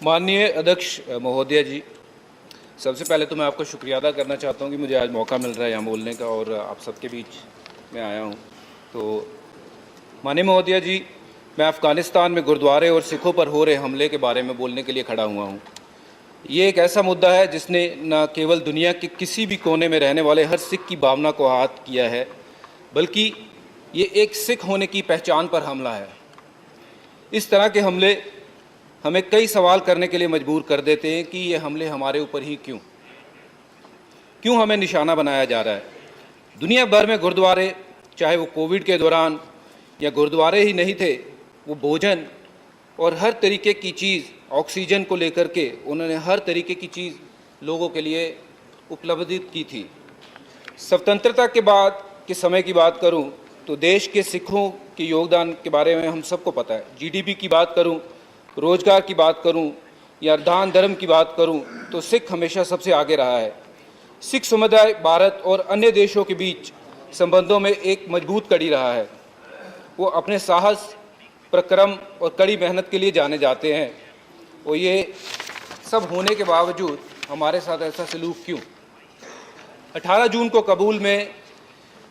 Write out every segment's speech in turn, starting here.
माननीय अध्यक्ष महोदय जी, सबसे पहले तो मैं आपका शुक्रिया अदा करना चाहता हूँ कि मुझे आज मौका मिल रहा है यहाँ बोलने का और आप सबके बीच में आया हूँ। तो माननीय महोदय जी, मैं अफ़गानिस्तान में गुरुद्वारे और सिखों पर हो रहे हमले के बारे में बोलने के लिए खड़ा हुआ हूँ। ये एक ऐसा मुद्दा है जिसने न केवल दुनिया के किसी भी कोने में रहने वाले हर सिख की भावना को आहत किया है, बल्कि ये एक सिख होने की पहचान पर हमला है। इस तरह के हमले हमें कई सवाल करने के लिए मजबूर कर देते हैं कि ये हमले हमारे ऊपर ही क्यों हमें निशाना बनाया जा रहा है। दुनिया भर में गुरुद्वारे, चाहे वो कोविड के दौरान या गुरुद्वारे ही नहीं थे, वो भोजन और हर तरीके की चीज़, ऑक्सीजन को लेकर के उन्होंने हर तरीके की चीज़ लोगों के लिए उपलब्ध की थी। स्वतंत्रता के बाद के समय की बात करूं तो देश के सिखों के योगदान के बारे में हम सबको पता है। जीडीपी की बात करूं, रोजगार की बात करूं या दान धर्म की बात करूं तो सिख हमेशा सबसे आगे रहा है। सिख समुदाय भारत और अन्य देशों के बीच संबंधों में एक मजबूत कड़ी रहा है। वो अपने साहस, पराक्रम और कड़ी मेहनत के लिए जाने जाते हैं। और ये सब होने के बावजूद हमारे साथ ऐसा सलूक क्यों? 18 जून को काबुल में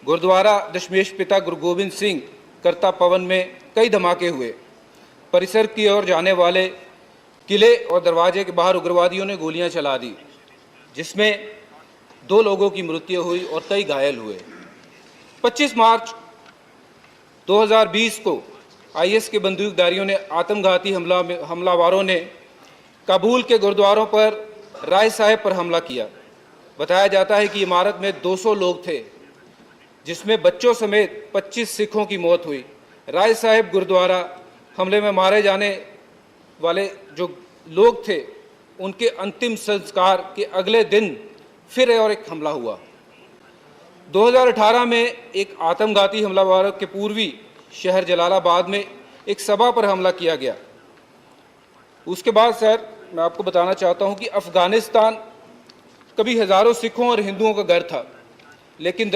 गुरुद्वारा दशमेश पिता गुरु गोविंद सिंह करता पवन में कई धमाके हुए। परिसर की ओर जाने वाले किले और दरवाजे के बाहर उग्रवादियों ने गोलियां चला दी, जिसमें 2 लोगों की मृत्यु हुई और कई घायल हुए। 25 मार्च 2020 को आईएस के बंदूकधारियों ने आत्मघाती हमलावरों ने काबुल के गुरुद्वारों पर राय साहिब पर हमला किया। बताया जाता है कि इमारत में 200 लोग थे, जिसमें बच्चों समेत 25 सिखों की मौत हुई। राय साहिब गुरुद्वारा हमले में मारे जाने वाले जो लोग थे, उनके अंतिम संस्कार के अगले दिन फिर और एक हमला हुआ। 2018 में एक आत्मघाती हमलावर के पूर्वी शहर जलालाबाद में एक सभा पर हमला किया गया। उसके बाद सर, मैं आपको बताना चाहता हूं कि अफ़गानिस्तान कभी हज़ारों सिखों और हिंदुओं का घर था, लेकिन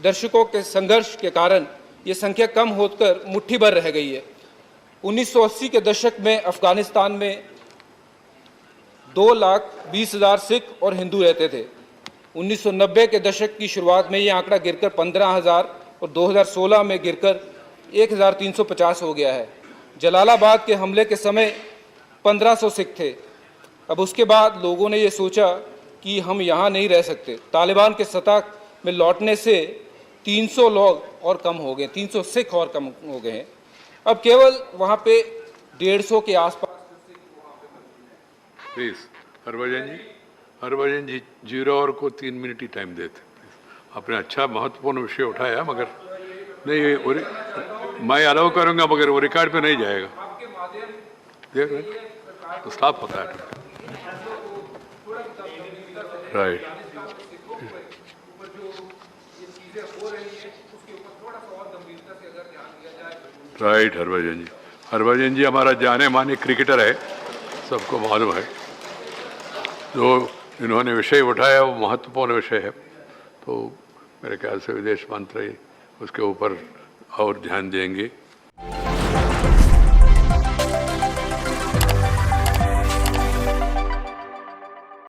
दर्शकों के संघर्ष के कारण ये संख्या कम होकर मुट्ठी भर रह गई है। 1980 के दशक में अफ़गानिस्तान में 2,20,000 सिख और हिंदू रहते थे। 1990 के दशक की शुरुआत में ये आंकड़ा गिरकर 15,000 और 2016 में गिरकर 1,350 हो गया है। जलालाबाद के हमले के समय 1,500 सिख थे। अब उसके बाद लोगों ने ये सोचा कि हम यहाँ नहीं रह सकते। तालिबान के सत्ता में लौटने से 300 लोग और कम हो गए, 300 सिख और कम हो गए हैं। अब केवल वहाँ पे 150 के आसपास। प्लीज हरभजन जी 0 और को 3 मिनट ही टाइम देते। आपने अच्छा महत्वपूर्ण विषय उठाया, मगर नहीं मैं अलाउ करूंगा, मगर वो रिकॉर्ड पे नहीं जाएगा। देख तो स्टाफ पता है। राइट राइट हरभजन जी हमारा जाने माने क्रिकेटर है, सबको मालूम है। जो इन्होंने विषय उठाया वो महत्वपूर्ण विषय है, तो मेरे ख्याल से विदेश मंत्री उसके ऊपर और ध्यान देंगे।